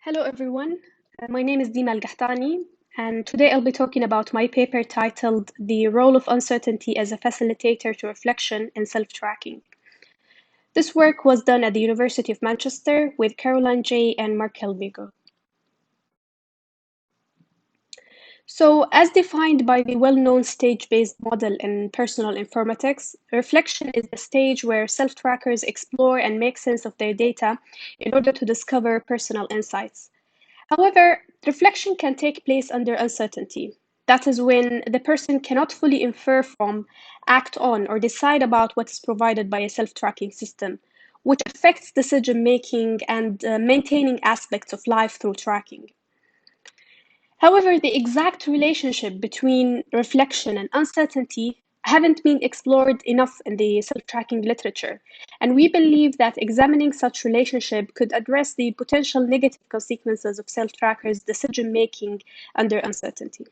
Hello everyone, my name is Deemah Alqahtani, and today I'll be talking about my paper titled The Role of Uncertainty as a Facilitator to Reflection in Self-Tracking. This work was done at the University of Manchester with Caroline J. and Markel Vigo. So, as defined by the well-known stage-based model in personal informatics, reflection is the stage where self-trackers explore and make sense of their data in order to discover personal insights. However, reflection can take place under uncertainty. That is when the person cannot fully infer from, act on, or decide about what is provided by a self-tracking system, which affects decision-making and maintaining aspects of life through tracking. However, the exact relationship between reflection and uncertainty haven't been explored enough in the self-tracking literature, and we believe that examining such relationship could address the potential negative consequences of self-trackers' decision-making under uncertainty.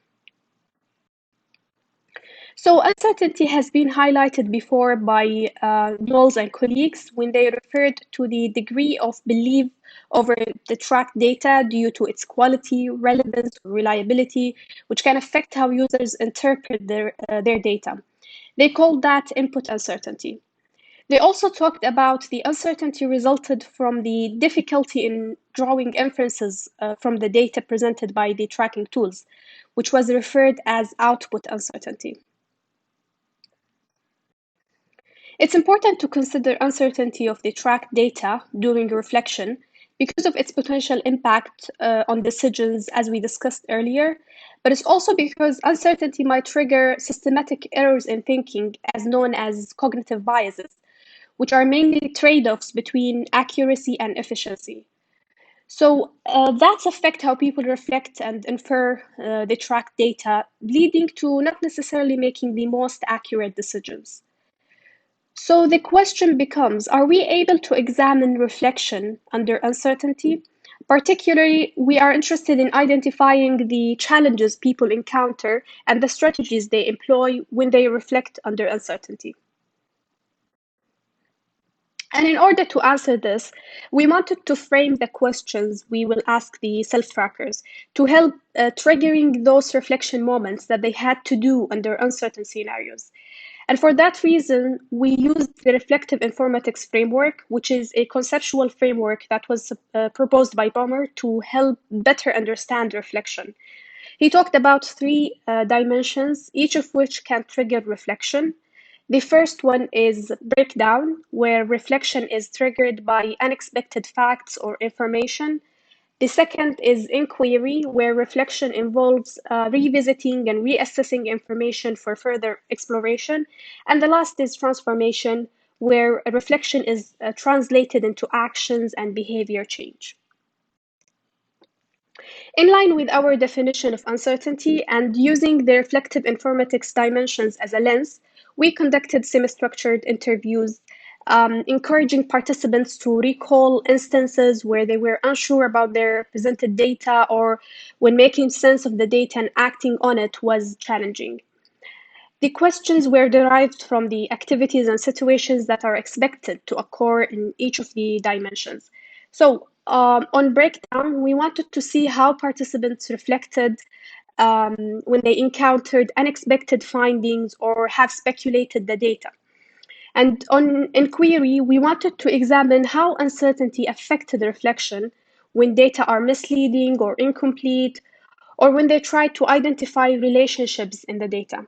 So uncertainty has been highlighted before by Knowles and colleagues when they referred to the degree of belief over the tracked data due to its quality, relevance, or reliability, which can affect how users interpret their data. They called that input uncertainty. They also talked about the uncertainty resulted from the difficulty in drawing inferences from the data presented by the tracking tools, which was referred as output uncertainty. It's important to consider uncertainty of the tracked data during reflection because of its potential impact on decisions, as we discussed earlier, but it's also because uncertainty might trigger systematic errors in thinking, as known as cognitive biases, which are mainly trade-offs between accuracy and efficiency. So that affect how people reflect and infer the tracked data, leading to not necessarily making the most accurate decisions. So the question becomes, are we able to examine reflection under uncertainty? Particularly, we are interested in identifying the challenges people encounter and the strategies they employ when they reflect under uncertainty. And in order to answer this, we wanted to frame the questions we will ask the self-trackers to help triggering those reflection moments that they had to do under uncertain scenarios. And for that reason, we used the reflective informatics framework, which is a conceptual framework that was proposed by Bommer to help better understand reflection. He talked about three dimensions, each of which can trigger reflection. The first one is breakdown, where reflection is triggered by unexpected facts or information. The second is inquiry, where reflection involves revisiting and reassessing information for further exploration. And the last is transformation, where a reflection is translated into actions and behavior change. In line with our definition of uncertainty and using the reflective informatics dimensions as a lens, we conducted semi-structured interviews encouraging participants to recall instances where they were unsure about their presented data or when making sense of the data and acting on it was challenging. The questions were derived from the activities and situations that are expected to occur in each of the dimensions. So on breakdown, we wanted to see how participants reflected when they encountered unexpected findings or have speculated the data. And on inquiry, we wanted to examine how uncertainty affected reflection when data are misleading or incomplete, or when they try to identify relationships in the data.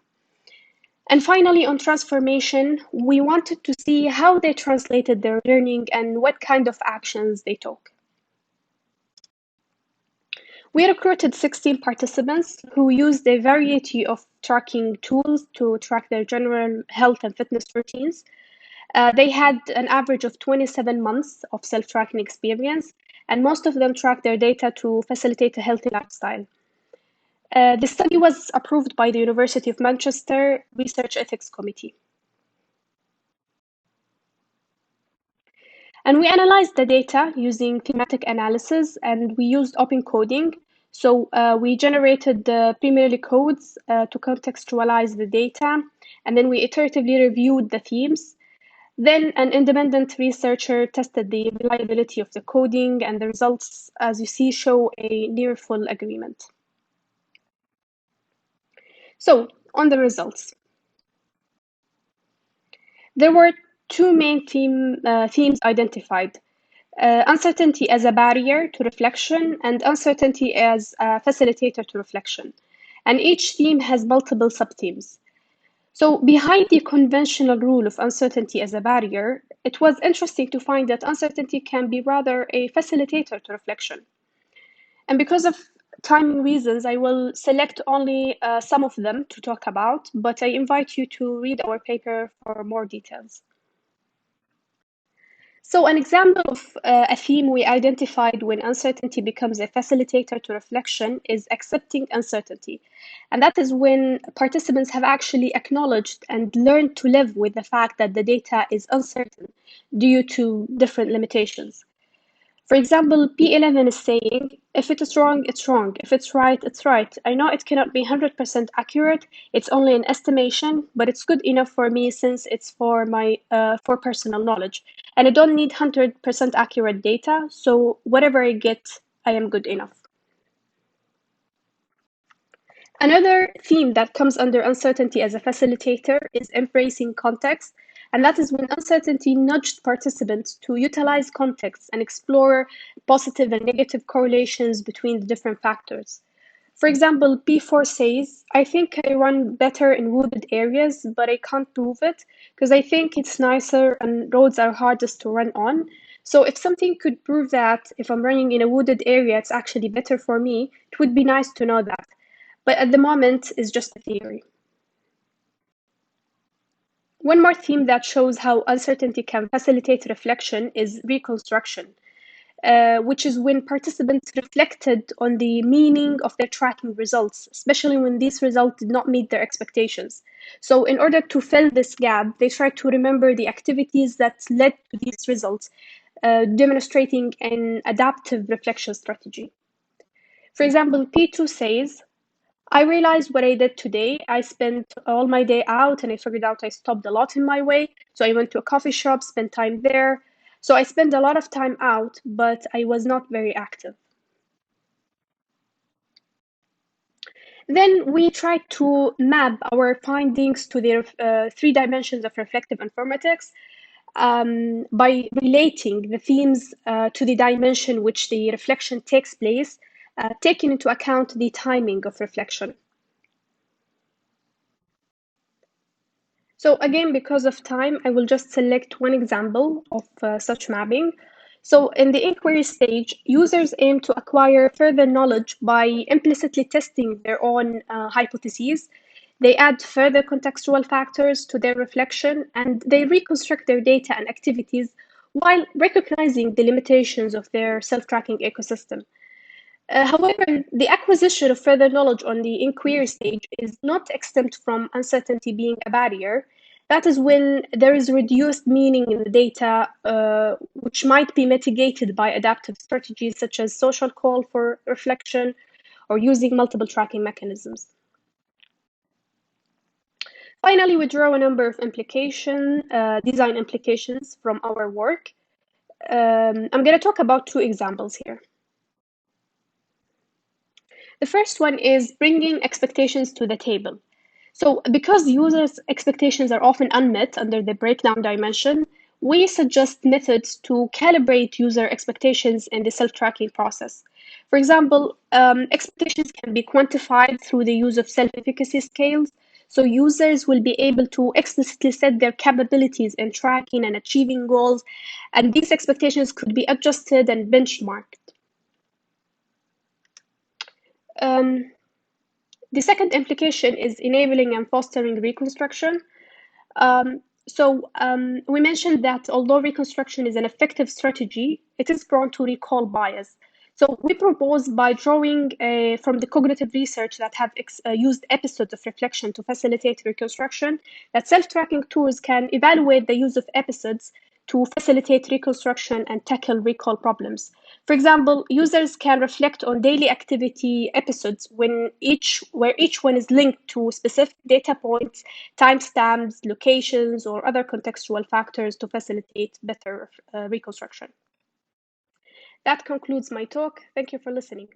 And finally, on transformation, we wanted to see how they translated their learning and what kind of actions they took. We recruited 16 participants who used a variety of tracking tools to track their general health and fitness routines. They had an average of 27 months of self-tracking experience, and most of them tracked their data to facilitate a healthy lifestyle. The study was approved by the University of Manchester Research Ethics Committee. And we analyzed the data using thematic analysis, and we used open coding. So we generated the primarily codes to contextualize the data, and then we iteratively reviewed the themes. Then an independent researcher tested the reliability of the coding, and the results, as you see, show a near full agreement. So, on the results, there were two main themes identified: uncertainty as a barrier to reflection, and uncertainty as a facilitator to reflection. And each theme has multiple subthemes. So, behind the conventional rule of uncertainty as a barrier, it was interesting to find that uncertainty can be rather a facilitator to reflection. And because of timing reasons, I will select only some of them to talk about, but I invite you to read our paper for more details. So, an example of a theme we identified when uncertainty becomes a facilitator to reflection is accepting uncertainty. And that is when participants have actually acknowledged and learned to live with the fact that the data is uncertain due to different limitations. For example, P11 is saying, if it is wrong, it's wrong. If it's right, it's right. I know it cannot be 100% accurate. It's only an estimation, but it's good enough for me since it's for my for personal knowledge. And I don't need 100% accurate data, so whatever I get, I am good enough. Another theme that comes under uncertainty as a facilitator is embracing context, and that is when uncertainty nudged participants to utilize context and explore positive and negative correlations between the different factors. For example, P4 says, I think I run better in wooded areas, but I can't prove it because I think it's nicer and roads are hardest to run on. So if something could prove that if I'm running in a wooded area, it's actually better for me, it would be nice to know that. But at the moment, it's just a theory. One more theme that shows how uncertainty can facilitate reflection is reconstruction, which is when participants reflected on the meaning of their tracking results, especially when these results did not meet their expectations. So, in order to fill this gap, they tried to remember the activities that led to these results, demonstrating an adaptive reflection strategy. For example, P2 says, I realized what I did today. I spent all my day out and I figured out I stopped a lot in my way. So I went to a coffee shop, spent time there. So I spent a lot of time out, but I was not very active. Then we tried to map our findings to the three dimensions of reflective informatics by relating the themes to the dimension which the reflection takes place, taking into account the timing of reflection. So again, because of time, I will just select one example of such mapping. So in the inquiry stage, users aim to acquire further knowledge by implicitly testing their own hypotheses. They add further contextual factors to their reflection, and they reconstruct their data and activities while recognizing the limitations of their self-tracking ecosystem. However, the acquisition of further knowledge on the inquiry stage is not exempt from uncertainty being a barrier. That is when there is reduced meaning in the data, which might be mitigated by adaptive strategies such as social call for reflection or using multiple tracking mechanisms. Finally, we draw a number of design implications from our work. I'm going to talk about two examples here. The first one is bringing expectations to the table. So because users' expectations are often unmet under the breakdown dimension, we suggest methods to calibrate user expectations in the self-tracking process. For example, expectations can be quantified through the use of self-efficacy scales. So users will be able to explicitly set their capabilities in tracking and achieving goals, and these expectations could be adjusted and benchmarked. Um, the second implication is enabling and fostering reconstruction. We mentioned that although reconstruction is an effective strategy, it is prone to recall bias. So we propose by drawing from the cognitive research that have used episodes of reflection to facilitate reconstruction, that self-tracking tools can evaluate the use of episodes to facilitate reconstruction and tackle recall problems. For example, users can reflect on daily activity episodes where each one is linked to specific data points, timestamps, locations, or other contextual factors to facilitate better reconstruction. That concludes my talk. Thank you for listening.